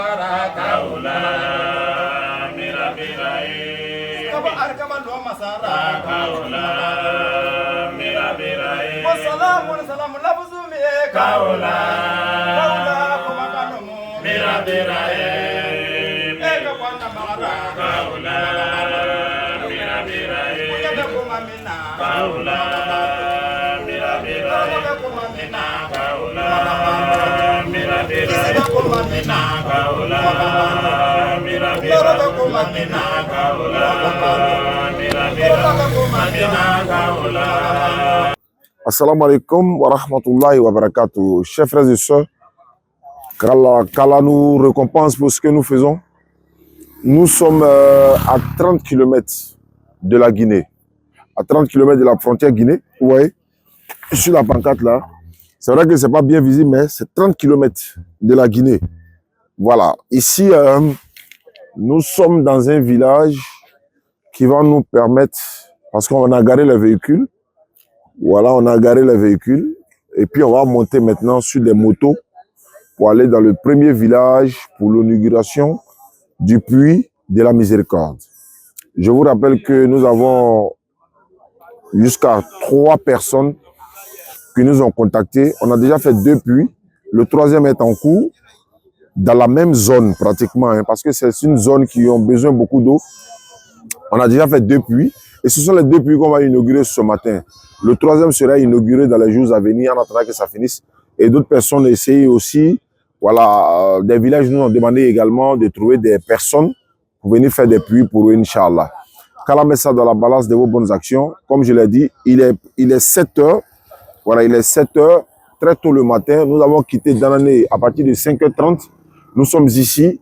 masara kaula mira kaba arkaba lo masara kaula mira wa salamu lafzu mi kaula kuma kanu mira ka kwana mara kaula mira kunya kuma mina kaula Assalamu alaikum wa rahmatullahi wa barakatuh. Chers frères et sœurs, qu'Allah nous récompense pour ce que nous faisons. Nous sommes à 30 km de la Guinée, à 30 km de la frontière Guinée. Vous voyez, sur la pancarte là, c'est vrai que c'est pas bien visible, mais c'est 30 km de la Guinée. Voilà, ici, nous sommes dans un village qui va nous permettre, parce qu'on a garé les véhicules, voilà, on a garé les véhicules, et puis on va monter maintenant sur des motos pour aller dans le premier village pour l'inauguration du puits de la Miséricorde. Je vous rappelle que nous avons jusqu'à 3 personnes qui nous ont contactés. On a déjà fait 2 puits, le 3e est en cours, dans la même zone pratiquement, hein, parce que c'est une zone qui a besoin beaucoup d'eau. On a déjà fait 2 puits, et ce sont les 2 puits qu'on va inaugurer ce matin. Le 3e sera inauguré dans les jours à venir, en attendant que ça finisse. Et d'autres personnes essayent aussi, voilà, des villages nous ont demandé également de trouver des personnes pour venir faire des puits pour eux, Inch'Allah. Qu'Allah met ça dans la balance de vos bonnes actions. Comme je l'ai dit, il est 7 heures, voilà, il est 7 heures, très tôt le matin. Nous avons quitté Danané à partir de 5h30. Nous sommes ici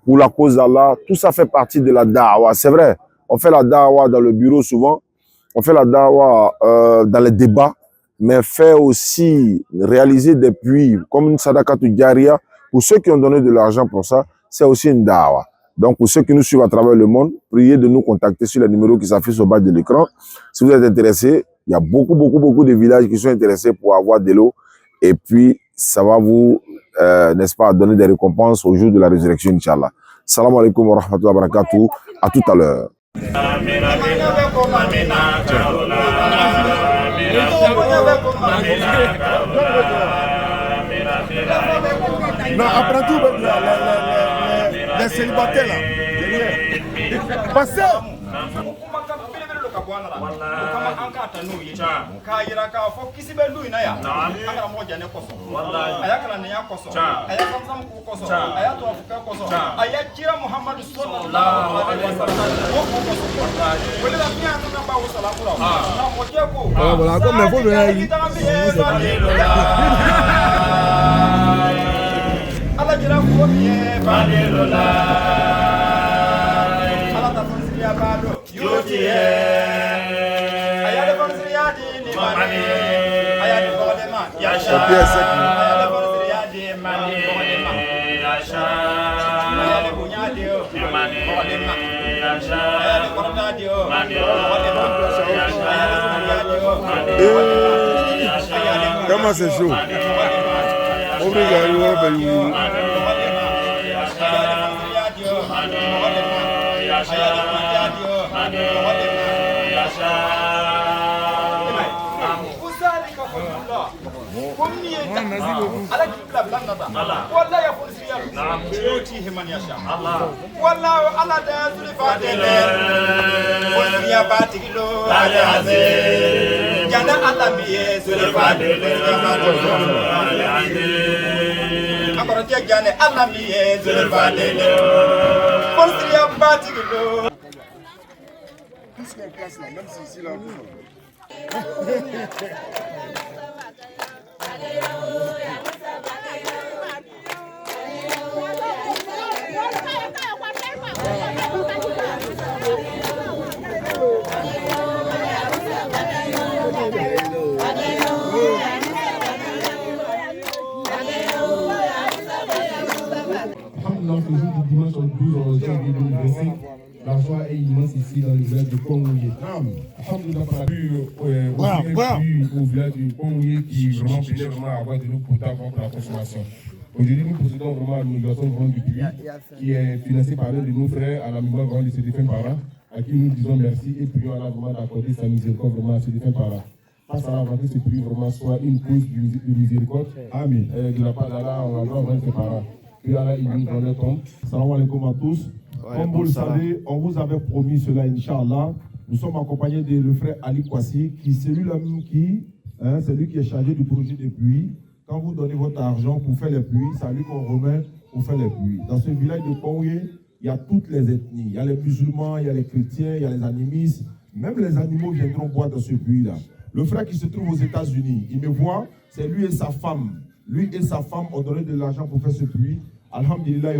pour la cause d'Allah. Tout ça fait partie de la da'wa. C'est vrai, on fait la da'wa dans le bureau souvent, on fait la da'wa dans les débats, mais faire aussi réaliser des puits comme une sadaqatul jariya, pour ceux qui ont donné de l'argent pour ça, c'est aussi une da'wa. Donc pour ceux qui nous suivent à travers le monde, priez de nous contacter sur les numéros qui s'affichent au bas de l'écran. Si vous êtes intéressés, il y a beaucoup de villages qui sont intéressés pour avoir de l'eau, et puis ça va vous, n'est-ce pas, donner des récompenses au jour de la résurrection, Inch'Allah. Salam alaikum wa rahmatullahi wa barakatuh. À tout à l'heure. Non, après tout, les célibataires là, passez. Kama ankata no yi ka yira ka fo kisibe lu ina ya akara moja ne koso ayakala ne ya koso ayakamsam ku koso ayato afuka koso ayakira Muhammad sallallahu alaihi wasallam ko koso wala la fiya na ba salamu la na moje ko wala ko me fo be yi ala jira ko biye fadilola ala ta fonsiya bado yotiye Comment c'est chaud? La joie est immense ici dans le village de Pongouye. Alhamdoulilah, on a pu au village de Pongouye qui vraiment peinait vraiment à avoir de l'eau potable pour la consommation. Aujourd'hui, nous procédons vraiment à l'inauguration du puits qui est financé par l'un de nos frères à la mémoire vraiment de ses défunts parents, à qui nous disons merci et prions Allah vraiment d'accorder sa miséricorde vraiment à ses défunts parents. Face à la que ce puits vraiment soit une cause de miséricorde. Amen. De la part d'Allah, on va vraiment ses parents. Que Allah illumine dans leur tombe. Salam alaikum à tous. Comme vous le savez, on vous avait promis cela, Inch'Allah. Nous sommes accompagnés de le frère Ali Kwasi, qui c'est lui-même qui est chargé du projet des puits. Quand vous donnez votre argent pour faire les puits, c'est à lui qu'on remet pour faire les puits. Dans ce village de Pongé, il y a toutes les ethnies. Il y a les musulmans, il y a les chrétiens, il y a les animistes. Même les animaux viendront boire dans ce puits-là. Le frère qui se trouve aux États-Unis, il me voit, c'est lui et sa femme. Lui et sa femme ont donné de l'argent pour faire ce puits. Alhamdulillah,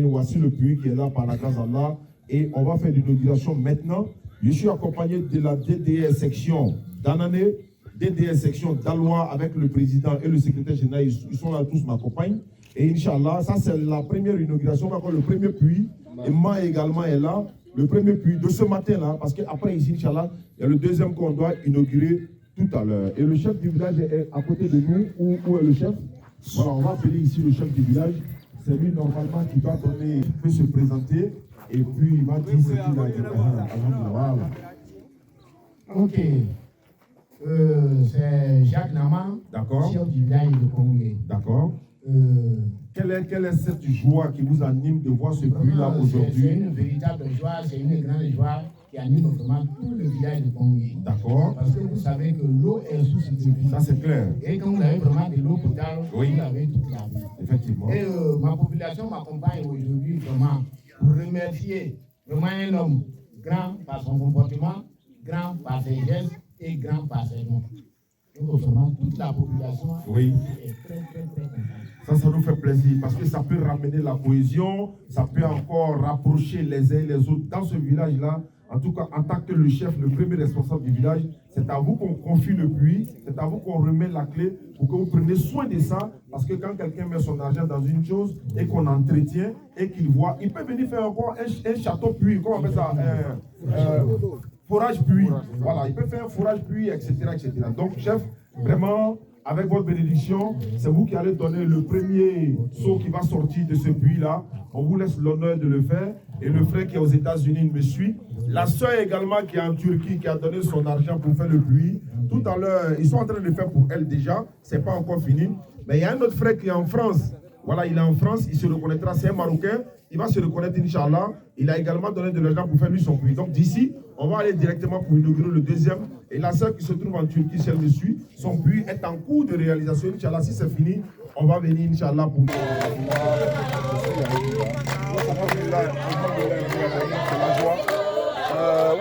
voici le puits qui est là par la grâce d'Allah. Et on va faire l'inauguration maintenant. Je suis accompagné de la DDS section d'Anané, DDS section d'Alois avec le président et le secrétaire général. Ils sont là tous, m'accompagnent. Et Inch'Allah, ça c'est la première inauguration. On va faire le premier puits. Et moi également est là. Le premier puits de ce matin-là, parce qu'après ici, Inch'Allah, il y a le deuxième qu'on doit inaugurer tout à l'heure. Et le chef du village est à côté de nous. Où est le chef? Voilà, on va appeler ici le chef du village. C'est lui normalement qui doit donner, peut se présenter. Et puis il va dire ce qu'il a dit. Voilà. Ok. C'est Jacques Nama, chef du village de Pongé. D'accord. Quelle est cette joie qui vous anime de voir ce puits-là aujourd'hui? C'est une véritable joie, c'est une grande joie qui anime vraiment tout le village de Pongé. D'accord. Parce que vous savez que l'eau est sous cette vie. Ça c'est clair. Et quand vous avez vraiment de l'eau potable, oui, vous avez toute la vie. Effectivement. Et ma population m'accompagne aujourd'hui vraiment pour remercier vraiment un homme grand par son comportement, grand par ses gestes et grand par ses noms. Donc vraiment toute la population est très contente. Ça nous fait plaisir parce que ça peut ramener la cohésion, ça peut encore rapprocher les uns et les autres dans ce village-là. En tout cas, en tant que le chef, le premier responsable du village, c'est à vous qu'on confie le puits, c'est à vous qu'on remet la clé pour que vous preniez soin de ça. Parce que quand quelqu'un met son argent dans une chose et qu'on entretient et qu'il voit, il peut venir faire encore un château puits, comment on appelle ça, forage puits. Voilà, il peut faire un forage puits, etc., etc. Donc, chef, vraiment, avec votre bénédiction, c'est vous qui allez donner le premier seau qui va sortir de ce puits-là. On vous laisse l'honneur de le faire. Et le frère qui est aux États-Unis me suit. La soeur également qui est en Turquie, qui a donné son argent pour faire le puits. Tout à l'heure, ils sont en train de le faire pour elle déjà. Ce n'est pas encore fini. Mais il y a un autre frère qui est en France. Voilà, il est en France, il se reconnaîtra, c'est un Marocain. Il va se reconnaître, Inch'Allah. Il a également donné de l'argent pour faire lui son puits. Donc d'ici, on va aller directement pour inaugurer le deuxième. Et la sœur qui se trouve en Turquie, celle me suit, son puits est en cours de réalisation. Inch'Allah, si c'est fini, on va venir, Inch'Allah, pour...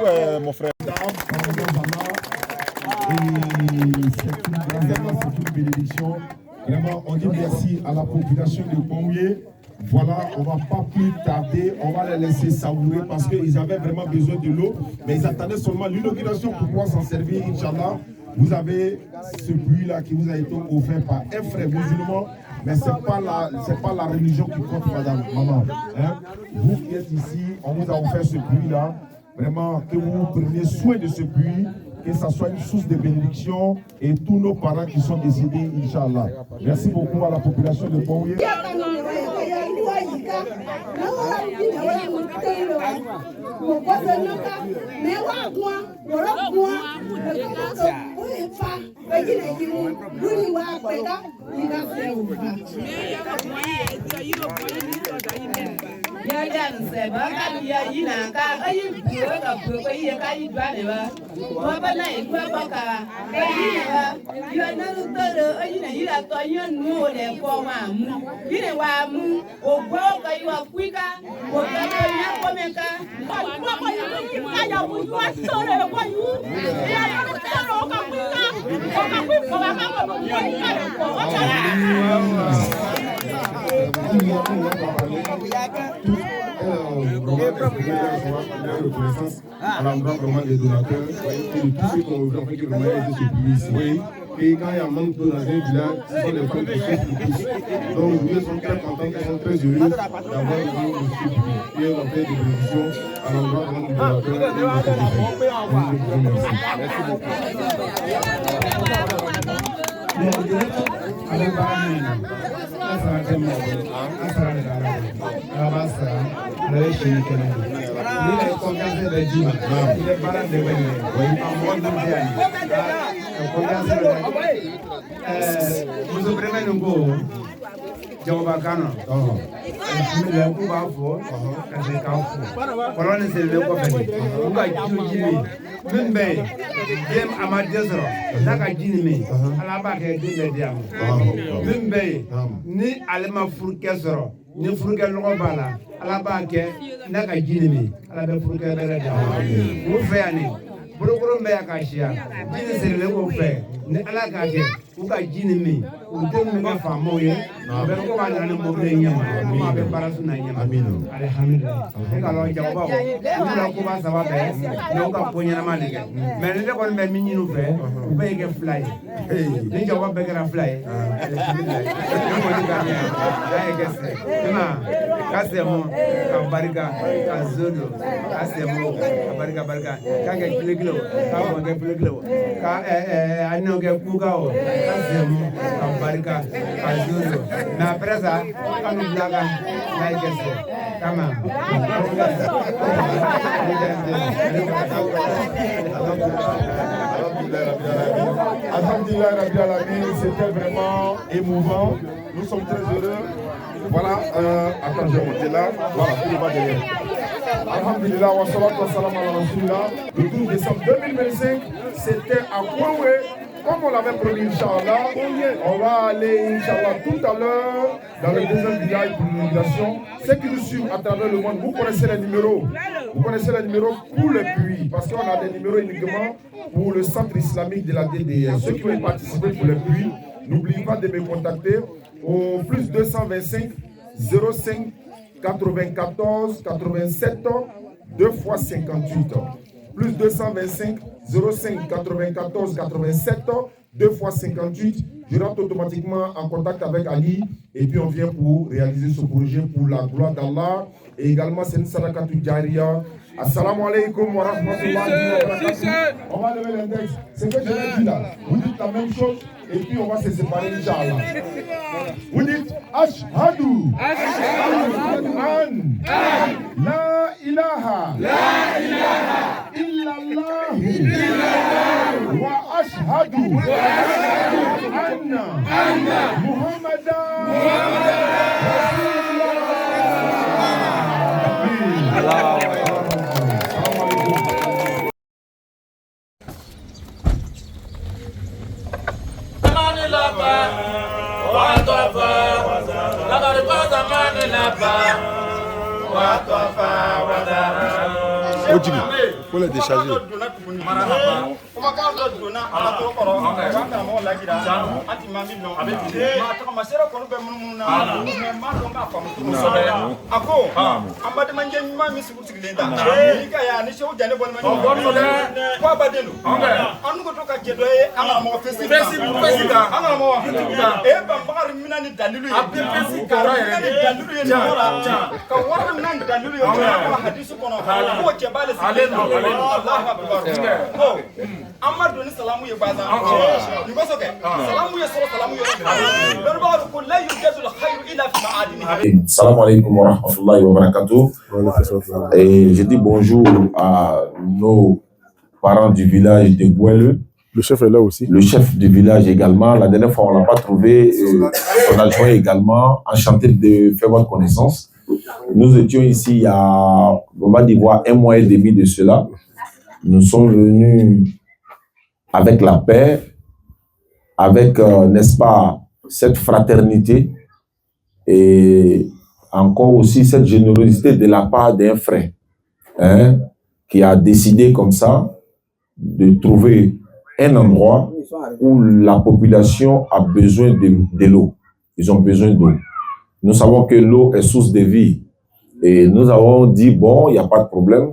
Ouais, mon frère. C'est une bénédiction. Vraiment, on dit merci à la population de Pongé. Voilà, on ne va pas plus tarder, on va les laisser savourer parce qu'ils avaient vraiment besoin de l'eau, mais ils attendaient seulement l'inauguration pour pouvoir s'en servir, Inch'Allah. Vous avez ce puits-là qui vous a été offert par un frère musulman, mais ce n'est pas la religion qui compte, madame, maman. Hein? Vous qui êtes ici, on vous a offert ce puits-là. Vraiment, que vous preniez soin de ce puits, que ça soit une source de bénédiction et tous nos parents qui sont décédés, Inch'Allah. Merci beaucoup à la population de Pongé. À l'endroit vraiment des donateurs et de tous ceux qui ont vraiment aidé ce public ici. Oui. Et quand il y a un manque d'eau dans un village, ce sont les femmes qui sont plus tous. Donc nous sommes très contents, ils sont très heureux d'avoir eu ce public. Et on fait des bénédictions à l'endroit vraiment des donateurs et de ce public. Merci beaucoup. Merci beaucoup. ni furuke lɔgɔ b'a la ala b'a kɛ n'a ka ji nin min ala bɛ furuke bɛrɛ d'a ma u fɛ yan nin bolokoro bɛ yan ka siya ji nin sirilen k'o fɛ ni ala k'a kɛ u ka ji nin min u denw bɛ kɛ faamaw ye u bɛ ko b'a nana ni mobili ɲɛma komi a bɛ baara sun na ɲɛma alihamdulilayi e ka lɔn jagobaw olu la ko b'a saba bɛɛ mɛ u ka ko ɲɛnama de kɛ mɛ ni ne kɔni bɛ min ɲini u fɛ u bɛɛ kɛ fila ye ni jagoba bɛɛ kɛra fila ye alihamdulilayi ne kɔni ka ɲɛ n'a ye kɛ sɛ ka sɛmɔ ka barika ka zodo ka sɛmɔ ka barika k'a kɛ kile k'a mɔ kɛ kile ka an'o kɛ kuka o ka sɛmɔ ka barika ka zodo mɛ après ça ka n'u bila ka n'a ye kɛ sɛ kama Alhamdulillah Rabbil Alamin, c'était vraiment émouvant. Nous sommes très heureux. Voilà, attends, je vais monter là. Voilà, tout le bas derrière. Alhamdulillah, wa salatu wa salam ala rasulillah. Le 12 décembre 2025, c'était à Kouaoué. Comme on l'avait promis, Inch'Allah, on va aller, Inch'Allah, tout à l'heure dans le deuxième village pour l'inauguration. Ceux qui nous suivent à travers le monde, vous connaissez les numéros. Vous connaissez les numéros pour le puits, parce qu'on a des numéros uniquement pour le centre islamique de la DDS. Ceux qui veulent participer pour le puits, n'oubliez pas de me contacter au plus 225 05 94 87 2 fois 58. Plus 225 05 94 87 2 fois 58. Je rentre automatiquement en contact avec Ali et puis on vient pour réaliser ce projet pour la gloire d'Allah et également c'est une sadakatou jariya. Assalamu alaikum wa rahmatullahi wa barakatuh. On va lever l'index. C'est que je l'ai dit là. Vous dites la même chose et puis on va se séparer, Inch'Allah. Vous dites Ashhadu an la ilaha illallah wa ashhadu anna Muhammadan Rasulullah. Faut les décharger. Salam alaikum wa rahmatullahi wa barakatuh. Et je dis bonjour à nos parents du village de Gouelle. Le chef est là aussi. Le chef du village également. La dernière fois, on ne l'a pas trouvé. On a joint également. Enchanté de faire votre connaissance. Nous étions ici il y a, on va dire, 1 mois et demi de cela. Nous sommes venus avec la paix, avec, n'est-ce pas, cette fraternité et encore aussi cette générosité de la part d'un frère qui a décidé comme ça de trouver un endroit où la population a besoin de l'eau. Ils ont besoin d'eau. Nous savons que l'eau est source de vie. Et nous avons dit, bon, il n'y a pas de problème.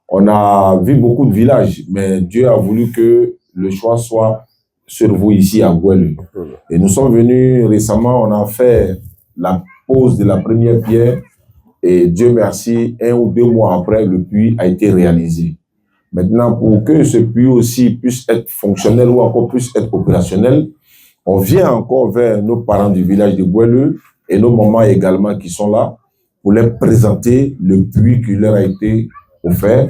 On a vu beaucoup de villages, mais Dieu a voulu que le choix soit sur vous ici à Gouelle. Et nous sommes venus récemment, on a fait la pose de la première pierre. Et Dieu merci, 1 ou 2 mois après, le puits a été réalisé. Maintenant, pour que ce puits aussi puisse être fonctionnel ou encore puisse être opérationnel, On vient encore vers nos parents du village de Goueleu et nos mamans également qui sont là pour leur présenter le puits qui leur a été offert.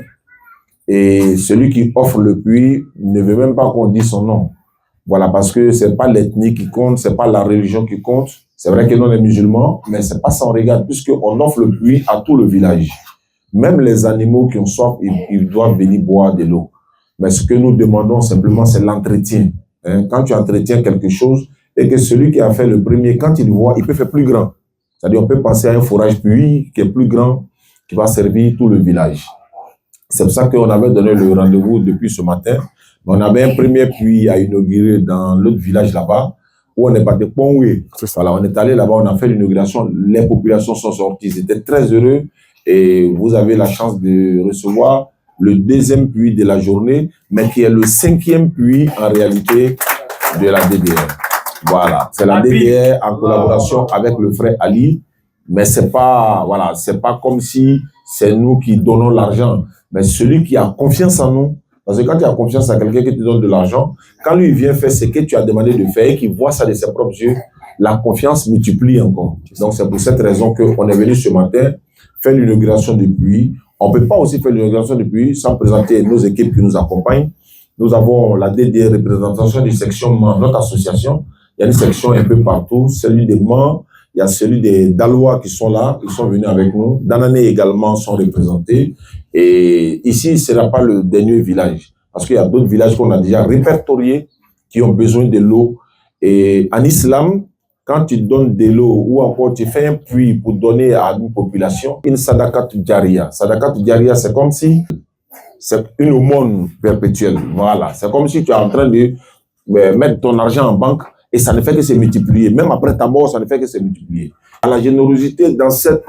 Et celui qui offre le puits ne veut même pas qu'on dise son nom. Voilà, parce que c'est pas l'ethnie qui compte, c'est pas la religion qui compte. C'est vrai que nous, les musulmans, mais c'est pas ça on regarde, puisqu'on offre le puits à tout le village. Même les animaux qui ont soif, ils doivent venir boire de l'eau. Mais ce que nous demandons simplement, c'est l'entretien. Hein? Quand tu entretiens quelque chose, et que celui qui a fait le premier, quand il voit, il peut faire plus grand. C'est-à-dire, on peut penser à un forage puits qui est plus grand, qui va servir tout le village. C'est pour ça qu'on avait donné le rendez-vous depuis ce matin. On avait un premier puits à inaugurer dans l'autre village là-bas, où on est parti Pongwe. Voilà, on est allé là-bas, on a fait l'inauguration, les populations sont sorties, ils étaient très heureux et vous avez la chance de recevoir le deuxième puits de la journée, mais qui est le 5e puits en réalité de la DDR. Voilà, c'est la DDR en collaboration avec le frère Ali, mais c'est pas, voilà, c'est pas comme si c'est nous qui donnons l'argent, mais celui qui a confiance en nous. Parce que quand tu as confiance à quelqu'un qui te donne de l'argent, quand lui vient faire ce que tu as demandé de faire et qu'il voit ça de ses propres yeux, la confiance multiplie encore. Donc c'est pour cette raison qu'on est venu ce matin faire l'inauguration du puits. On ne peut pas aussi faire l'inauguration du puits sans présenter nos équipes qui nous accompagnent. Nous avons la DDR, représentation des sections membres, notre association. Il y a une section un peu partout, celui des membres, il y a celui des Dalois qui sont là, ils sont venus avec nous. Danané également sont représentés. Et ici, ce n'est pas le dernier village, parce qu'il y a d'autres villages qu'on a déjà répertoriés qui ont besoin de l'eau. Et en islam, quand tu donnes de l'eau ou encore tu fais un puits pour donner à une population, une sadakat djariya. Sadakat djariya, c'est comme si c'est une aumône perpétuelle. Voilà, c'est comme si tu es en train de mettre ton argent en banque et ça ne fait que se multiplier. Même après ta mort, ça ne fait que se multiplier. La générosité dans cette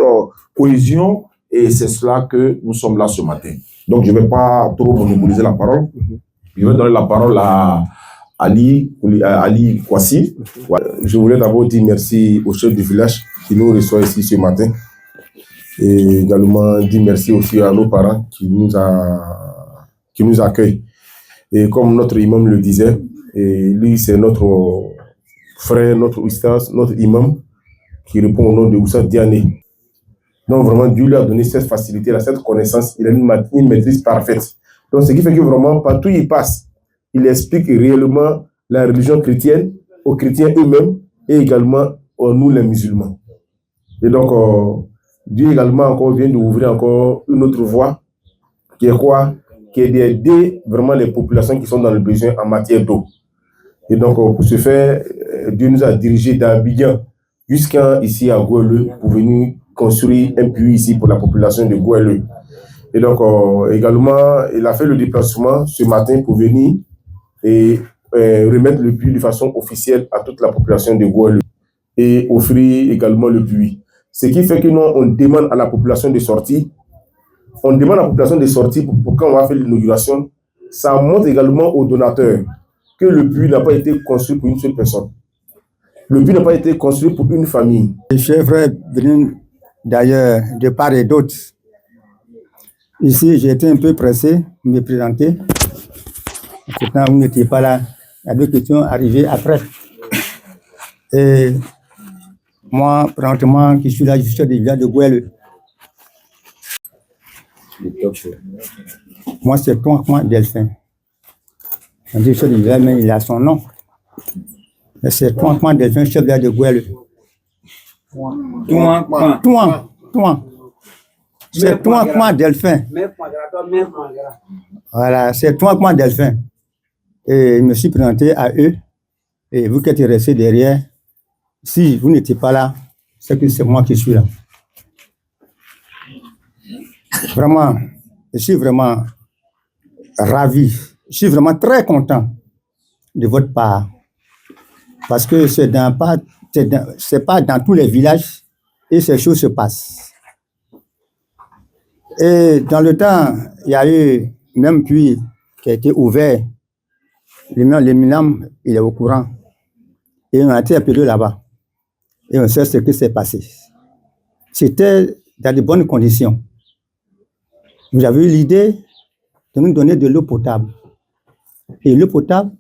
cohésion, et c'est cela que nous sommes là ce matin. Donc, je ne vais pas trop monopoliser la parole. Je vais donner la parole à Ali Kwasi. Je voulais d'abord dire merci au chef du village qui nous reçoit ici ce matin. Et également dire merci aussi à nos parents qui nous accueillent. Et comme notre imam le disait, et lui c'est notre frère, notre oustaz, notre imam qui répond au nom de Oussad Diané. Donc vraiment Dieu lui a donné cette facilité, cette connaissance, il a une maîtrise parfaite. Donc ce qui fait que vraiment partout il passe, il explique réellement la religion chrétienne aux chrétiens eux-mêmes et également à nous les musulmans. Et donc Dieu également encore vient d'ouvrir encore une autre voie qui est quoi? Qui est d'aider vraiment les populations qui sont dans le besoin en matière d'eau. Et donc pour ce faire, Dieu nous a dirigés d'Abidjan jusqu'ici à Goueleu pour venir construire un puits ici pour la population de Goueleu. Et donc également, il a fait le déplacement ce matin pour venir et remettre le puits de façon officielle à toute la population de Goueleu et offrir également le puits. Ce qui fait que nous, on demande à la population de sortir. On demande à la population de sortir pour quand on va faire l'inauguration. Ça montre également aux donateurs que le puits n'a pas été construit pour une seule personne. Le puits n'a pas été construit pour une famille. Les chers frères venus d'ailleurs de part et d'autre. Ici, j'ai été un peu pressé de me présenter. Pourtant, vous n'étiez pas là. Il y a deux questions arrivées après. Et moi, présentement, qui suis là, je suis chef du village de Goueleu. Moi, c'est Tonkman Delphin. On dit chef du village, mais il a son nom. C'est Tonkman Delphin, chef du village de Goueleu. C'est Tonkman Delphin. Voilà, c'est Tonkman Delphin. Et je me suis présenté à eux. Et vous qui êtes restés derrière, si vous n'étiez pas là, c'est que c'est moi qui suis là. Vraiment, je suis vraiment ravi. Je suis vraiment très content de votre part. Parce que c'est pas dans tous les villages et ces choses se passent. Et dans le temps, il y a eu même puits qui a été ouvert. Le Minam, il est au courant. Et on a été appelé là-bas. Et on sait ce qui s'est passé. C'était dans de bonnes conditions. Vous avez eu l'idée de nous donner de l'eau potable. Et l'eau potable,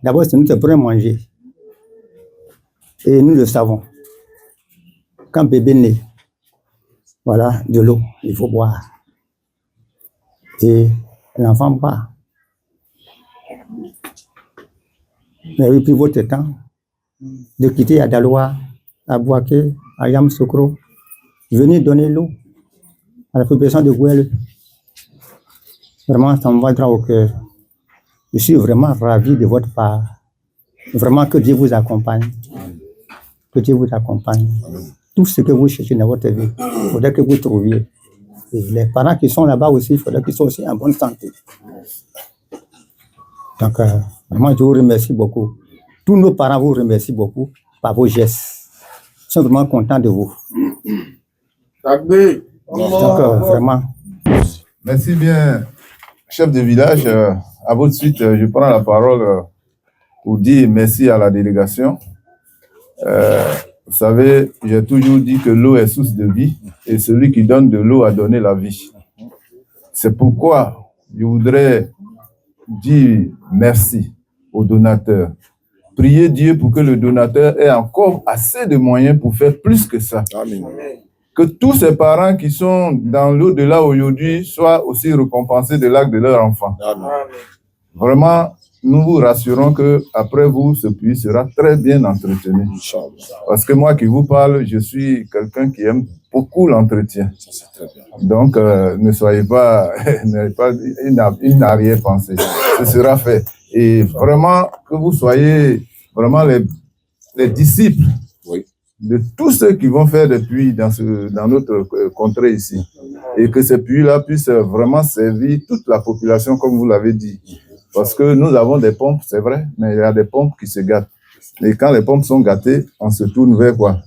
d'abord, c'est nous qui pourrions manger. Et nous le savons. Quand bébé naît, voilà, de l'eau, il faut boire. Et l'enfant part. Vous avez pris votre temps de quitter Adaloa, à Bouaké, à Yamsoukro. Venez donner l'eau à la population de Gouel. Vraiment, ça me va droit au cœur. Je suis vraiment ravi de votre part. Vraiment, que Dieu vous accompagne. Que Dieu vous accompagne. Tout ce que vous cherchez dans votre vie, il faudrait que vous trouviez. Et les parents qui sont là-bas aussi, il faudrait qu'ils soient aussi en bonne santé. Donc, vraiment, je vous remercie beaucoup. Tous nos parents vous remercient beaucoup par vos gestes. Ils sont vraiment contents de vous. Donc, vraiment. Merci bien, chef de village. À votre suite, je prends la parole pour dire merci à la délégation. Vous savez, j'ai toujours dit que l'eau est source de vie et celui qui donne de l'eau a donné la vie. C'est pourquoi je voudrais dire merci aux donateurs. Priez Dieu pour que le donateur ait encore assez de moyens pour faire plus que ça. Amen. Que tous ces parents qui sont dans l'au-delà aujourd'hui soient aussi récompensés de l'acte de leur enfant. Amen. Vraiment, nous vous rassurons que après vous, ce puits sera très bien entretenu. Parce que moi qui vous parle, je suis quelqu'un qui aime beaucoup l'entretien. Donc, ne soyez pas, une arrière-pensée. Ce sera fait. Et vraiment, que vous soyez vraiment les disciples de tous ceux qui vont faire des puits dans notre contrée ici. Et que ces puits-là puissent vraiment servir toute la population, comme vous l'avez dit. Parce que nous avons des pompes, c'est vrai, mais il y a des pompes qui se gâtent. Et quand les pompes sont gâtées, on se tourne vers quoi?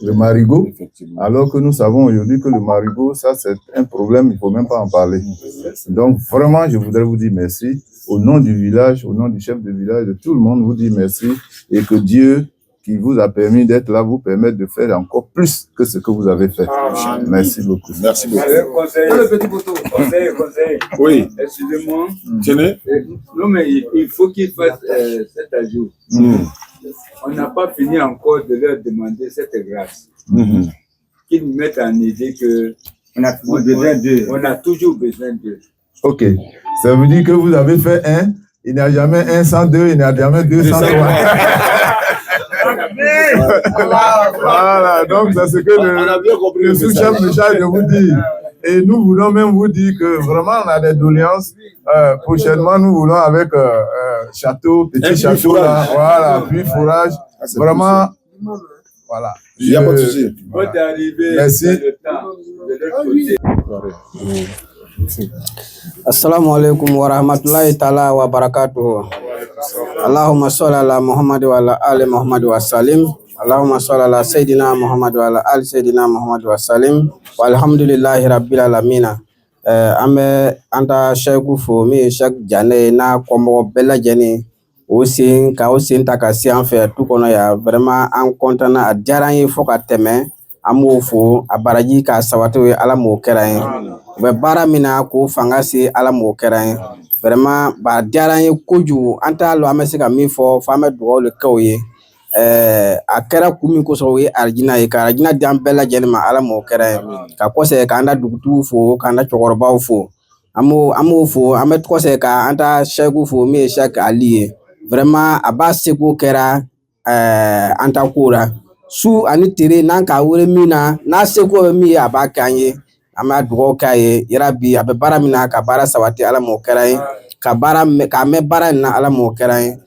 Le marigot. Alors que nous savons aujourd'hui que le marigot, ça c'est un problème, il ne faut même pas en parler. Donc vraiment, je voudrais vous dire merci. Au nom du village, au nom du chef de village, de tout le monde, vous dire merci. Et que Dieu, qui vous a permis d'être là, vous permette de faire encore plus que ce que vous avez fait. Merci beaucoup. Merci beaucoup. Le petit poteau. Conseil. Oui. Excusez-moi. Tenez. Non, mais il faut qu'il fasse cet ajout. On n'a pas fini encore de leur demander cette grâce. Qu'ils mettent en idée que on a toujours besoin d'eux. Ok. Ça veut dire que vous avez fait un, il n'y a jamais un sans deux, il n'y a jamais deux sans trois. Voilà, donc c'est ce que le sous-chef de charge vous dit. Et nous voulons même vous dire que vraiment on a des doléances. Prochainement, nous voulons avec château, petit château là, voilà, puis fourrage. Vraiment, voilà. Il n'y a pas de souci. Merci. Assalamu alaikum wa rahmatullahi ta'ala wa barakatuh. Allahumma salli ala Muhammad wa ala ali Muhammad wa salim. Allahumma salli ala Sayyidina Muhammad wa ala ali Sayyidina Muhammad wa salim. Walhamdulillahi rabbil alamin. Ame anta Sheikh Fomi Sheikh Jane na komo bella jeni aussi ka aussi ta ka si en fait tout kono ya vraiment en content a jaran fo ka teme amu fo abaraji ka sawato ala mo kerain be bara mina ko fangasi ala mo kerain vraiment ba jaran koju anta lo amesi ka mi fo fama do le kawye a kera kumi ko so we arjina e ka arjina dam bella jeni ma ala mo kerain ka ko se ka anda dugutu fo ka anda chogorba fo amu fo amet ko se ka anta Sheikh fo mi Sheikh Ali vraiment aba seko kera anta kura su ani tere nan ka wure mina na seko mi aba kanye ama dugo kaye irabi abe bara mina ka bara sawati ala mo kerain ka bara ka me bara na ala mo kerain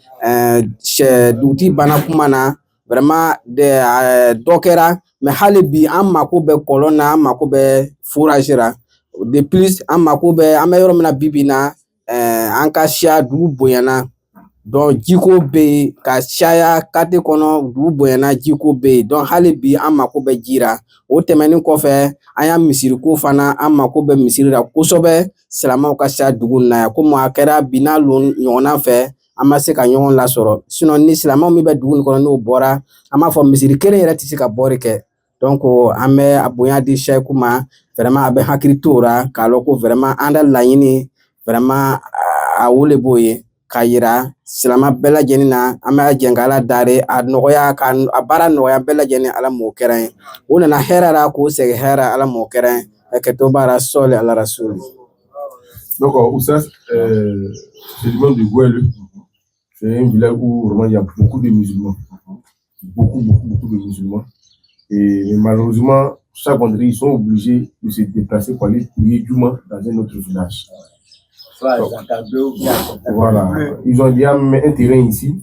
she duti bana kumana vraiment de dokera me halibi amma ko be kolona amma ko be fouragera de plus amma ko be ameyoro mina bibina anka sha du boyana donc jiko be ka shaya kate kono du boyana jiko be donc halibi amma ko be jira o temeni ko fe aya misiri ko fana amma ko be misiri ra kosobe selama ka sha dugun na ko mo akera binalun nyona fe ama se ka nyon la soro sinon ni selama mi be dugun kono no bora ama fo misiri kere yera tisi ka borike donc ame aboya di Sheikh ma vraiment abe hakritora ka loko vraiment anda layini vraiment a wole boye k'a yira silama bɛɛ lajɛlen na an b'a jɛn ka Ala dare a nɔgɔya ka a baara nɔgɔya bɛɛ lajɛlen Ala m'o kɛra ye u nana hɛrɛ la k'u segin hɛrɛ Ala m'o kɛra ye hakɛto b'a la sɔli Ala rasuli. Donc, Oussas, c'est le nom de Gouelle. C'est un village où vraiment il y a beaucoup de musulmans. Beaucoup de musulmans. Et malheureusement, chaque vendredi, ils sont obligés de se déplacer pour aller prier Juma dans un autre village. Donc, voilà. Ils ont déjà un terrain ici.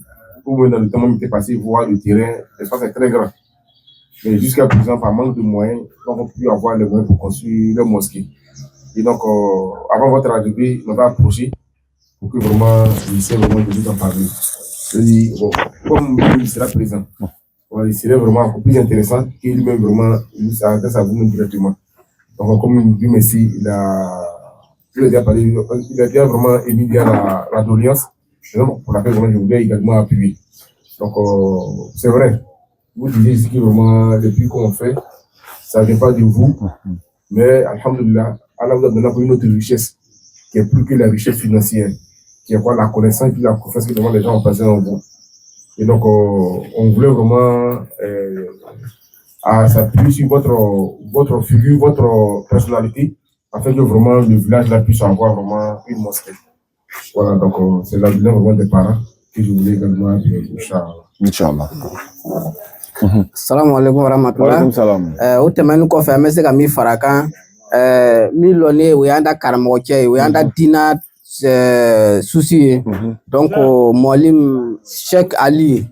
Où dans le temps où on était passé voir le terrain, l'espace est très grand. Mais jusqu'à présent, par manque de moyens, on n'a pu avoir les moyens pour construire leur mosquée. Et donc, avant votre arrivée, on va approcher pour que vraiment, il essaie vraiment de nous en parler. C'est-à-dire, bon, comme il sera présent, il serait vraiment encore plus intéressant qu'il lui-même vraiment s'adresse à vous directement. Donc, comme il nous dit merci, il a déjà parlé, il a déjà vraiment émis la doléance, pour laquelle vraiment je voulais également appuyer. Donc, c'est vrai, vous disiez ici que vraiment, depuis qu'on fait, ça ne vient pas de vous, mais alhamdoulilah, Allah vous a donné une autre richesse, qui est plus que la richesse financière, qui est quoi la connaissance et puis la confiance que les gens ont passé en vous. Et donc, on voulait vraiment s'appuyer sur votre figure, votre personnalité, afin que vraiment le village là puisse avoir vraiment une mosquée. Voilà, donc c'est la vision vraiment des parents que je voulais également appuyer, Inch'Allah. Salamu alaikum warahmatullah. O tɛmɛnen kɔfɛ an bɛ se ka min fara a kan min lɔnnen o y'an da karamɔgɔcɛ ye o y'an da diina susi ye donc mɔlim Sheikh Ali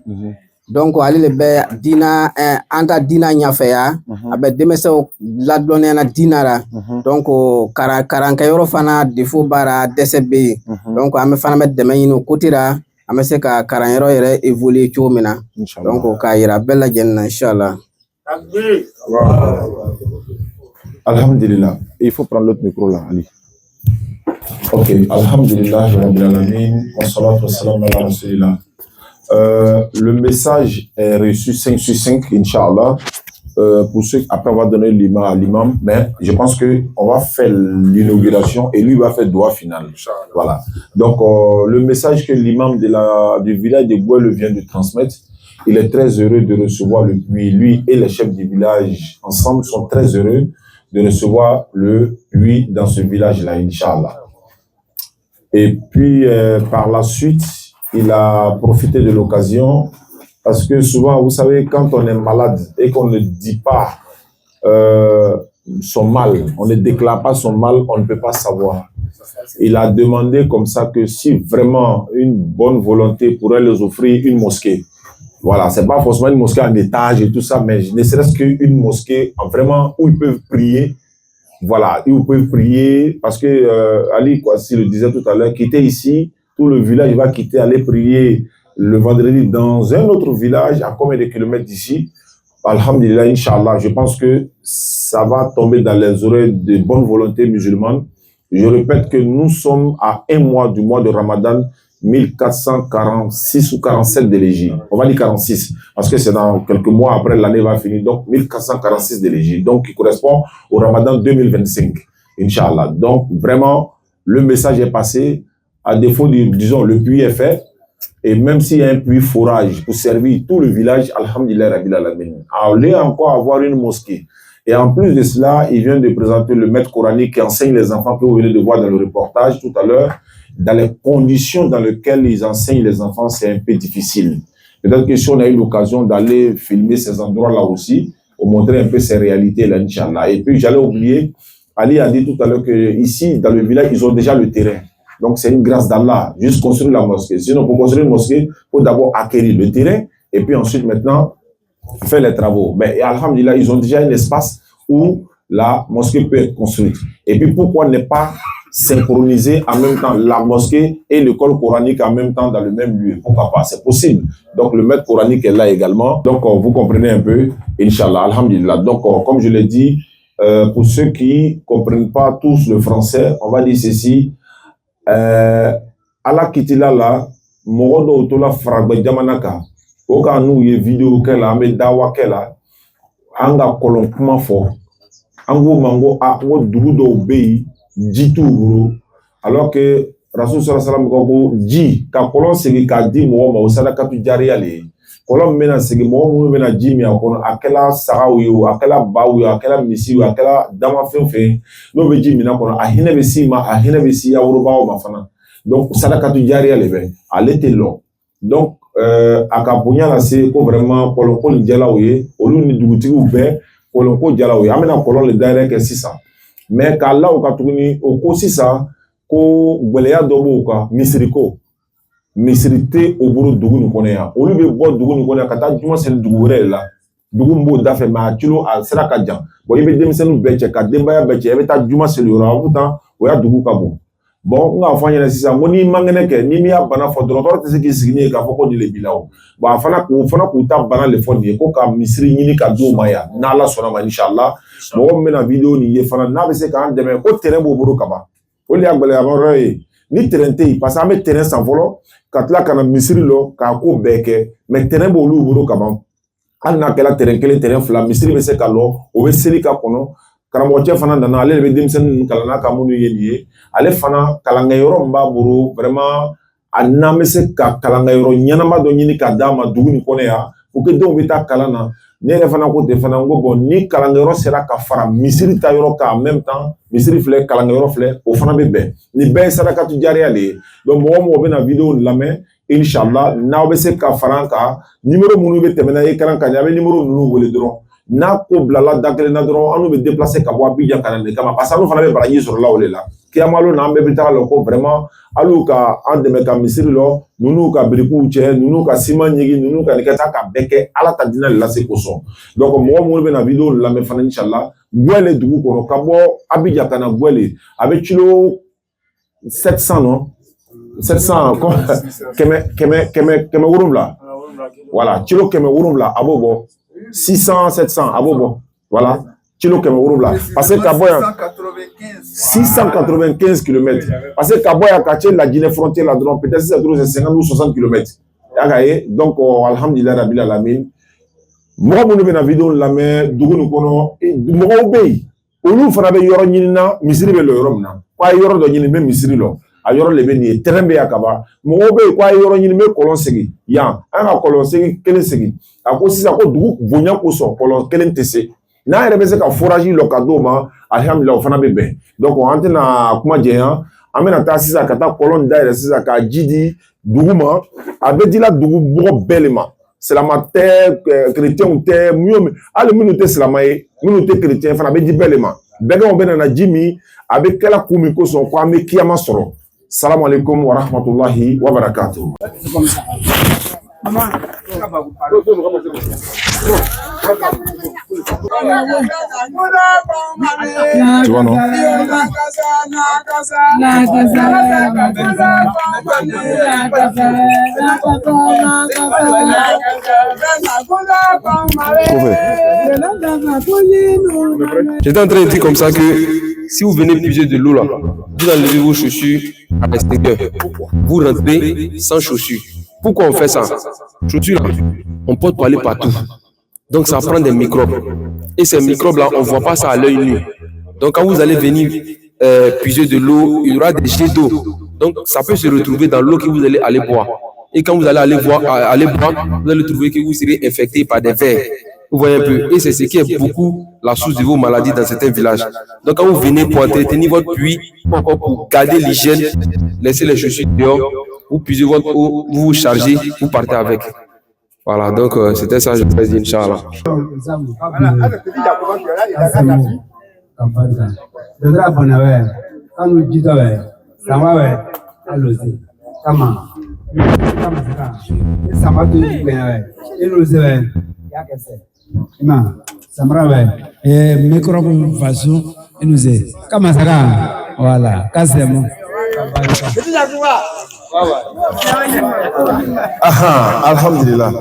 donc ale de bɛ diina an ka diina ɲɛfɛya a bɛ denmisɛnw ladɔnniya na diina la donc karankɛyɔrɔ fana défaut b'a la dɛsɛ bɛ yen donc an bɛ fana bɛ dɛmɛ ɲini o côté la an bɛ se ka karanyɔrɔ yɛrɛ évoluer cogo min na donc k'a yira bɛɛ lajɛlen na inchallah. Alhamdulillah. Il faut prendre l'autre micro là, Ali. Ok, Alhamdulillah, le message est reçu 5 sur 5, Inch'Allah. Pour ceux, après on va donner l'imam à l'imam, mais je pense qu'on va faire l'inauguration et lui va faire le doigt final. Voilà. Donc, le message que l'imam du village de Gouelle vient de transmettre, il est très heureux de recevoir le puits. Lui et les chefs du village ensemble sont très heureux de recevoir le puits dans ce village-là, Inch'Allah. Et puis, par la suite, il a profité de l'occasion parce que souvent, vous savez, quand on est malade et qu'on ne dit pas son mal, on ne déclare pas son mal, on ne peut pas savoir. Il a demandé comme ça que si vraiment une bonne volonté pourrait les offrir une mosquée, voilà, c'est pas forcément une mosquée en étage et tout ça, mais ne serait-ce qu'une mosquée vraiment où ils peuvent prier. Voilà, où ils peuvent prier parce que Ali Kwasi le disait tout à l'heure, quitter ici, tout le village va quitter, aller prier le vendredi dans un autre village à combien de kilomètres d'ici. Alhamdulillah, Inch'Allah, je pense que ça va tomber dans les oreilles de bonne volonté musulmane. Je répète que nous sommes à un mois du mois de Ramadan, 1446 ou 47 de l'Hégire. On va dire 46, parce que c'est dans quelques mois après l'année va finir. Donc, 1446 de l'Hégire. Donc, qui correspond au Ramadan 2025, Inch'Allah. Donc, vraiment, le message est passé. À défaut, disons, le puits est fait. Et même s'il y a un puits forage pour servir tout le village, Alhamdulillah Rabbil Alamin. On allait encore avoir une mosquée. Et en plus de cela, il vient de présenter le maître coranique qui enseigne les enfants que vous venez de voir dans le reportage tout à l'heure. Dans les conditions dans lesquelles ils enseignent les enfants, c'est un peu difficile. Peut-être que si on a eu l'occasion d'aller filmer ces endroits-là aussi, pour montrer un peu ces réalités là, Inch'Allah. Et puis, j'allais oublier, Ali a dit tout à l'heure qu'ici, dans le village, ils ont déjà le terrain. Donc, c'est une grâce d'Allah, juste construire la mosquée. Sinon, pour construire une mosquée, il faut d'abord acquérir le terrain et puis ensuite, maintenant, faire les travaux. Mais alhamdulillah, ils ont déjà un espace où la mosquée peut être construite. Et puis, pourquoi ne pas synchroniser en même temps la mosquée et l'école coranique en même temps dans le même lieu? Pourquoi pas? C'est possible. Donc, le maître coranique est là également. Donc, vous comprenez un peu, Inch'Allah, alhamdulillah. Donc, comme je l'ai dit, pour ceux qui ne comprennent pas tous le français, on va dire ceci. Ala kitila la mɔgɔ dɔw tola faragbe jamana kan o ka n'u ye vidéo kɛ la an bɛ dawa kɛ la an ka kɔlɔn kuma fɔ an k'o ma n ko dugu dɔw bɛ yen ji t'u bolo alors que Rasul sallallahu alaihi wasallam ko ji ka kolon sigi ka di mo ma sadaqatu jariya le kolon mena sigi mo mu mena ji mi akono akela sagaw yo akela bawu yo akela misi yo akela dama fefe no be ji mi na kono ahina be si ma ahina be si awro bawo ma fana donc sadaqatu jariya le be alete lo donc akabunya la se ko vraiment kolon ko njala oye olu ni dugutigu be kolon ko jala oye amena kolon le direct 600 mais ka law ka tuguni o ko 600 ko gweleya dɔ b'o kan misiri ko misiri tɛ o bolo dugu nin kɔnɔ yan olu bɛ bɔ dugu nin kɔnɔ yan ka taa juma seli dugu wɛrɛ de la dugu min b'o da fɛ mais a kilo a sira ka jan bon i bɛ denmisɛnninw bɛɛ cɛ ka denbaya bɛɛ cɛ i bɛ taa juma seli yɔrɔ la pourtant o y'a dugu ka bon bon n k'a fɔ an ɲɛna sisan ko n'i man kɛnɛ kɛ ni min y'a bana fɔ dɔgɔtɔrɔ tɛ se k'i sigi n'e k'a fɔ ko nin de b'i la o bon a fana k'u ta bana le fɔ nin ye ko ka misiri ɲini ka d'o ma yan n'Ala sɔnna ma inshallah mɔgɔ min bɛna vidéo nin ye fana n'a bɛ se k'an dɛmɛ ko terrain b'o bolo kaban o de y'a gɛlɛyama ye ni terrain tɛ yen parce que an bɛ terrain san fɔlɔ ka tila ka na misiri lɔ k'a ko bɛɛ kɛ mais terrain b'olu bolo kaban hali n'a kɛra terrain kelen terrain fila misiri bɛ se ka lɔ o bɛ seli ka kɔnɔ karamɔgɔcɛ fana nana ale de bɛ denmisɛnnin ninnu kalan n'a ka minnu ye nin ye ale fana kalankɛyɔrɔ min b'a bolo vraiment a n'an bɛ se ka kalankɛyɔrɔ ɲɛnama dɔ ɲini ka d'a ma dugu nin kɔnɔ yan pour que denw bɛ taa kalan na ne yɛrɛ fana ko ten fana n ko bon ni kalankɛyɔrɔ sera ka fara misiri ta yɔrɔ kan en même temps misiri filɛ kalankɛyɔrɔ filɛ o fana bɛ bɛn nin bɛɛ ye sadakatu jariya de ye donc mɔgɔ mɔgɔ bɛna vidéo lamɛn inshallah n'aw bɛ se ka fara an kan numéro minnu bɛ tɛmɛ na écran kan a bɛ numéro ninnu wele dɔrɔn n'a ko bilala da kelen na dɔrɔn an n'u bɛ déplacer ka bɔ Abidjan ka na nin kama parce que anu fana bɛ baraji sɔrɔ la o de la kiyamalo na an bɛɛ bɛ taga lɔ ko vraiment hali ka an dɛmɛ ka misiri lɔ ninnu ka birikiw cɛ ninnu ka siman ɲigi ninnu ka nin kɛ taa ka bɛɛ kɛ ala ta diinɛ de lase kosɔn donc mɔgɔ minnu bɛna vidéo lamɛn fana inshallah Gwele dugu kɔnɔ ka bɔ Abidjan ka na Gwele a bɛ kilo 700 non 700 kɛmɛ wolonwula voilà kilo kɛmɛ wolonwula a b'o bɔ 600 700 a b'o bɔ voilà kilo kɛmɛ wolonwula parce que ka bɔ yan 695 km parce que ka bɔ yan ka cɛ la Guinée frontière la dɔrɔn peut-être c'est 50 ou 60 km y'a ka ye donc alhamdulilayi rabbil alamin mɔgɔ minnu bɛna vidéo lamɛn dugu nin kɔnɔ mɔgɔw bɛ yen olu fana bɛ yɔrɔ ɲini na misiri bɛ lɔ yɔrɔ min na ko a ye yɔrɔ dɔ ɲini n bɛ misiri lɔ a yɔrɔ de bɛ nin ye terrain bɛ yan ka ban mɔgɔw bɛ yen ko a ye yɔrɔ ɲini n bɛ kɔlɔn segin yan an ka kɔlɔn segin kelen segin a ko sisan ko dugu bonya kosɔn kɔlɔn kelen tɛ se n'a yɛrɛ bɛ se ka forage lɔ ka d'o ma alhamdulilayi o fana bɛ bɛn donc an tɛna kuma jɛnya an bɛna taa sisan ka taa kɔlɔn dayɛlɛ sisan ka ji di dugu ma a bɛ dila dugu bɔgɔ bɛɛ de ma silama tɛ chrétienw tɛ hali minnu tɛ silama ye minnu tɛ chrétien fana a bɛ di bɛɛ de ma bɛɛ bɛ na ji min a bɛ kɛla kun min kosɔn ko an bɛ kiyama sɔrɔ salamu alaikum wa rahmatulahi wa barakatuh. Tu vois, non? J'étais en train de dire comme ça que si vous venez puiser de l'eau là, vous enlevez vos chaussures à l'extérieur. Vous rentrez sans chaussures. Pourquoi on fait ça? Chaussures là, on porte pour aller partout. Donc ça prend des microbes. Et ces microbes-là, on ne voit pas ça à l'œil nu. Donc quand vous allez venir puiser de l'eau, il y aura des jets d'eau. Donc ça peut se retrouver dans l'eau que vous allez aller boire. Et quand vous allez aller boire, vous allez trouver que vous serez infecté par des vers. Vous voyez un peu. Et c'est ce qui est beaucoup la source de vos maladies dans certains villages. Donc quand vous venez pour entretenir votre puits, pour garder l'hygiène, laissez les chaussures dehors, vous puisez votre eau, vous vous chargez, vous partez avec. Voilà, donc c'était ça, je vais dire, Inch'Allah. Microbe façon et nous est comme ça voilà quasiment alhamdulillah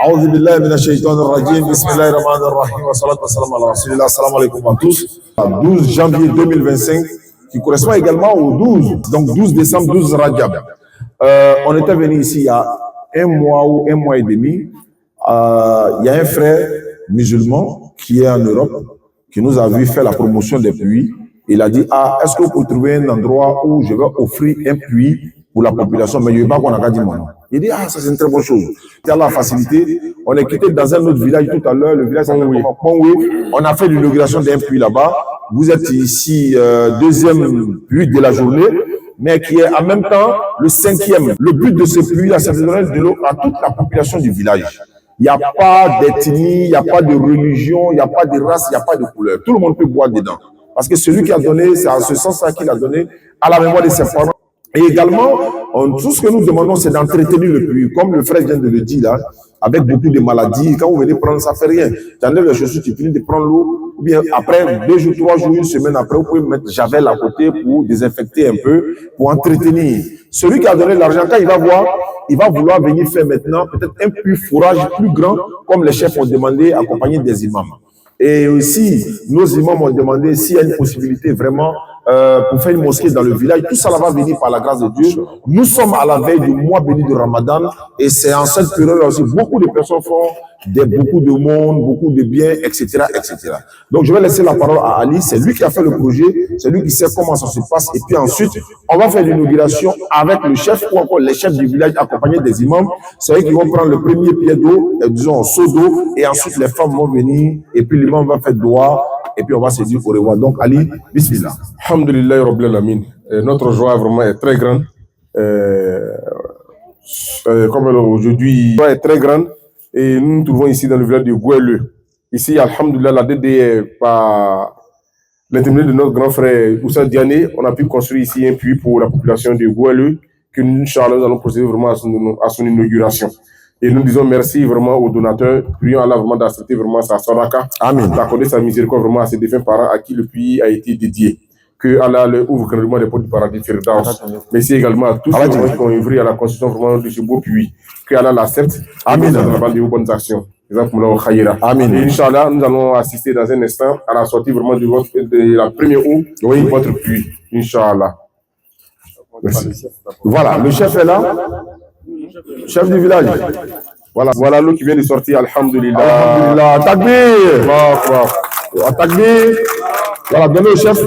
a'udhu billahi minash shaitanir rajim bismillahir rahmanir rahim wa salatu wassalamu ala rasulillah assalamu alaikum à tous 12 janvier 2025 qui correspond également au 12 donc 12 décembre 12 Rajab on était venu ici il y a un mois et demi il y a un frère musulman qui est en Europe qui nous a vu faire la promotion des puits Il a dit, ah, est-ce que vous pouvez trouver un endroit où je vais offrir un puits pour la population, mais je ne veux pas qu'on a dit mon nom. Il dit, ah, ça c'est une très bonne chose. C'est la facilité. On est quitté dans un autre village tout à l'heure, le village s'appelle Pongwe. On a fait l'inauguration d'un puits là-bas. Vous êtes ici, deuxième puits de la journée, mais qui est en même temps le 5e. Le but de ce puits-là, c'est de donner de l'eau à toute la population du village. Il n'y a pas d'ethnie, il n'y a pas de religion, il n'y a pas de race, il n'y a pas de couleur. Tout le monde peut boire dedans. Parce que celui qui a donné, c'est en ce sens-là qu'il a donné à la mémoire de ses parents. Et également, tout ce que nous demandons, c'est d'entretenir le puits. Comme le frère vient de le dire là, avec beaucoup de maladies, quand vous venez prendre, ça ne fait rien. Tu enlèves les chaussures, tu finis de prendre l'eau, ou bien après 2 jours, 3 jours, une semaine après, vous pouvez mettre Javel à côté pour désinfecter un peu, pour entretenir. Celui qui a donné l'argent, quand il va voir, il va vouloir venir faire maintenant peut-être un puits fourrage plus grand, comme les chefs ont demandé, accompagné des imams. Et aussi, nos imams ont demandé s'il y a une possibilité vraiment pour faire une mosquée dans le village. Tout ça là va venir par la grâce de Dieu. Nous sommes à la veille du mois béni de Ramadan et c'est en cette période aussi beaucoup de personnes font beaucoup de monde, beaucoup de biens, etc., etc. Donc je vais laisser la parole à Ali. C'est lui qui a fait le projet, c'est lui qui sait comment ça se passe. Et puis ensuite, on va faire l'inauguration avec le chef ou encore les chefs du village accompagnés des imams. C'est eux qui vont prendre le premier pied d'eau, disons seau d'eau, et ensuite les femmes vont venir et puis l'imam va faire doigt. Et puis on va se dire au revoir. Donc Ali, bismillah. Alhamdulillah Rabbil Alamin. Notre joie vraiment est très grande. Comme aujourd'hui, la joie est très grande. Et nous nous trouvons ici dans le village de Goueleu. Ici, alhamdulillah, la DD, par l'intermédiaire de notre grand frère Oussa Diané, on a pu construire ici un puits pour la population de Goueleu, que nous, Inch'Allah, nous allons procéder vraiment à son inauguration. Et nous disons merci vraiment aux donateurs. Prions Allah vraiment d'accepter vraiment sa sadaka. Amen. D'accorder sa miséricorde vraiment à ses défunts parents à qui le puits a été dédié. Que Allah leur ouvre grandement les portes du paradis Firdaus. Merci également à tous ceux qui ont œuvré à la construction vraiment de ce beau puits. Que Allah l'accepte. Amen. Dans la bande de vos bonnes actions. Amen. Et Inch'Allah, nous allons assister dans un instant à la sortie vraiment de la première eau de votre puits. Inch'Allah. Merci. Voilà, le chef est là. Chef du village. Voilà l'eau qui vient de sortir, alhamdulillah. Alhamdulillah. Takbir. Takbir. Voilà, donnez au chef.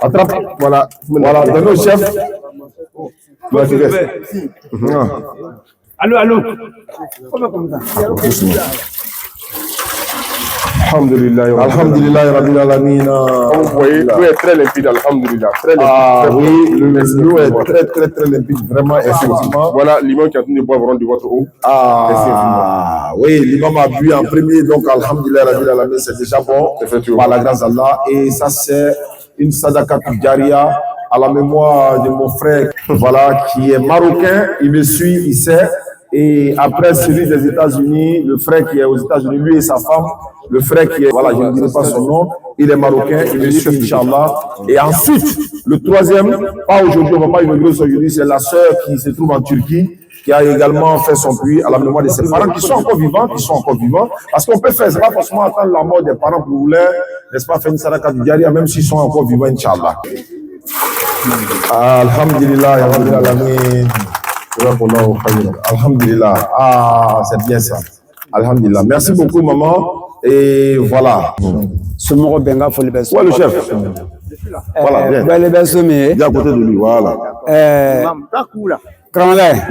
Attrape. Voilà, donnez au chef. Allô. Alhamdulillah, Rabbil Alamin. Comme vous voyez, l'eau est très limpide, alhamdulillah. Très limpide. Ah oui, l'eau est très limpide, vraiment, effectivement. Voilà l'imam qui est en train de boire vraiment de votre eau. Ah oui, l'imam a bu en premier, donc alhamdulillah, Rabbil Alamin, c'est déjà bon, par la grâce d'Allah. Et ça, c'est une sadaka jaria à la mémoire de mon frère, voilà, qui est marocain, il me suit, il sait. Et après celui des États-Unis, le frère qui est aux États-Unis, lui et sa femme, le frère qui est, voilà, je ne dirai pas son nom, il est marocain, il me suit, Inch'Allah. Et ensuite, le troisième, pas aujourd'hui, on ne va pas inaugurer aujourd'hui, c'est la sœur qui se trouve en Turquie, qui a également fait son puits à la mémoire de ses parents, qui sont encore vivants, Parce qu'on peut faire, c'est pas forcément attendre la mort des parents pour vouloir, n'est-ce pas, faire une sadaka du jaria, même s'ils sont encore vivants, Inch'Allah. Alhamdulillah, Alhamdulillah. Alhamdulillah. Ah, c'est bien ça. Alhamdulillah. Merci beaucoup, maman. Et voilà. Ouais, le chef. Voilà, bien. Viens à côté de lui, voilà.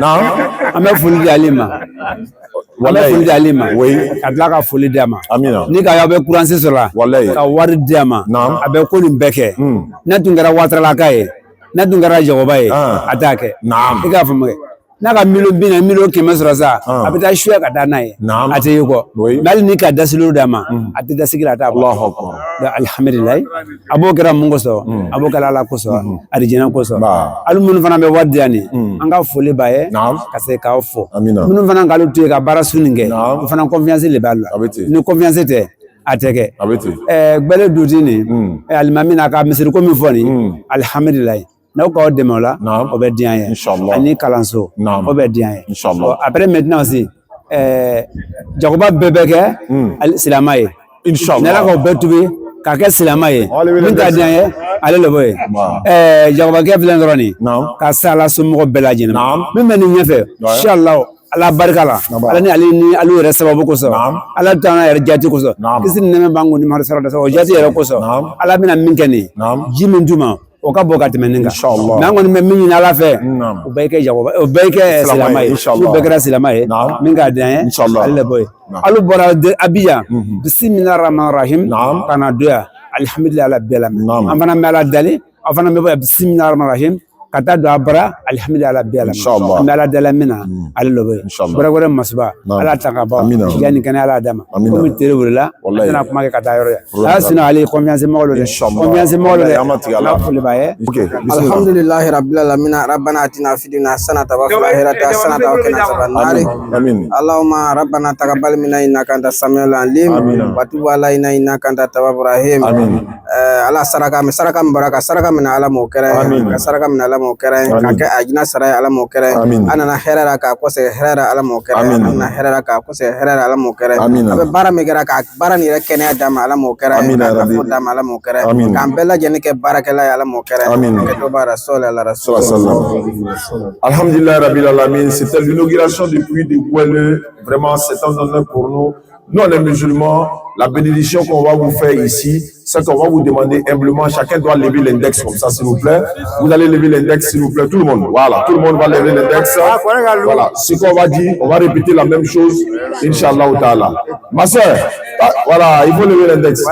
Non. On a foli d'Alima. Oui. Adlaka foli d'Ama. Amina. Ni ka yabe kuransi sola. Wallahi. Ka wari d'Ama. Naam. Abe ko limbeke. Na tungara watrala kai. Na tungara jagobaye. Atake. Naam. Ika famuke. Na ka milo bina milo keme sora sa. Abita shwe ka dana ye. Naam. Ate yuko. Mali ni ka dasilo d'Ama. Ate dasikila ta. Allahu Akbar. Alhamdulillah. Abo kera mungo so. Abo kala la koso. Arijina koso. Alu munu fana be wadiani. Anga foli baye. Naam. Kase ka ofo. Amina. Munu fana ngalu tuye ka bara suninge. Naam. Fana confiance le bala. Abete. Ni confiance te ateke. Abete. Gbele dudini. Alimami na ka misiri ko mi foni. Alhamdulillah. Na ko demola. Naam. Obe dian ye. Inshallah. Ani kalanso. Naam. Obe dian ye. Inshallah. Après maintenant aussi Jacoba bebeke silama ye. Inshallah. Nela ko betubi ka ke silama ye. Min ka dian ye ale le boye. Jacoba ke filen droni. Naam. Ka sala sumo belajina. Naam. Min men ni ɲɛfɛ inshallah ala barika la ala ni ale ni alu yɛrɛ sababu kosɔn ala t'an yɛrɛ jati kosɔn kisi ni nɛmɛ b'an kun ni mahadu sara da o jati yɛrɛ kosɔn ala bɛna min kɛ nin ji min d'u ma o ka bɔ ka tɛmɛ nin kan mais an kɔni bɛ min ɲini ala fɛ o bɛɛ kɛ jagoba o bɛɛ kɛ silamɛ ye n'u bɛɛ kɛra silamɛ ye min ka d'an ye ale de bɔ ye alu bɔra Abijan bisimilahi rahmani rahim ka na don yan alihamdulilayi ala bɛɛ lamɛn an fana bɛ ala dali aw fana bɛ bɔ bisimilahi rahmani rahim ka taa don a bara alihamdulilayi ala bɛɛ lamɛn an bɛ ala dala min na ale de bɔ ye wɛrɛ masuba ala ta ka bɔ yanni kɛnɛ ala d'a ma komi tere wulila an tɛna kuma kɛ ka taa yɔrɔ ye ala sinna ale ye confiance mɔgɔ dɔ de confiance mɔgɔ dɔ de ala foli b'a ye alhamdulillahi rabbil alamin rabbana atina fid dunya hasanatan wa fil akhirati hasanatan wa qina adhaban nar allahumma rabbana taqabbal minna innaka antas samiul alim wa tub alaina innaka antat tawwabur rahim ala saraka baraka saraka min ala mo kera ka saraka min ala mo kera ka ke ajina saray ala mo kera anana herara ka ko se herara ala mo kera anana herara ka ko se herara ala mo kera abe bara me kera ka bara ni re kene adama ala mo kera ka fo dama ala mo kera ka bella jeni ke baraka la ala mo kera ke to bara sol ala rasul sallallahu alhamdulillah rabbil alamin. C'était l'inauguration du puits de Gouelle. Vraiment c'est un honneur pour nous. Nous, les musulmans, la bénédiction qu'on va vous faire ici, c'est qu'on va vous demander humblement, chacun doit lever l'index comme ça, s'il vous plaît. Vous allez lever l'index, s'il vous plaît, tout le monde. Voilà, tout le monde va lever l'index. Voilà, ce qu'on va dire, on va répéter la même chose, Inch'Allah ta'ala. Ma soeur, voilà, il faut lever l'index.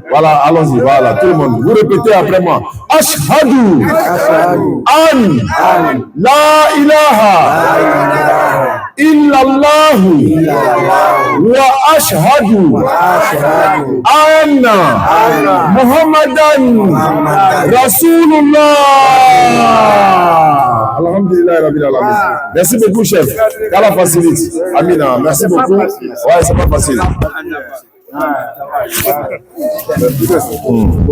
Voilà, allons-y, voilà, tout le monde. Vous répétez après moi. Ashhadu an la ilaha illallah wa ashhadu anna Muhammadan Rasulullah. Alhamdulillah Rabbil Alamin. Merci beaucoup, chef. Qu'Allah facilite. Amina. Merci beaucoup. Ouais, c'est pas facile.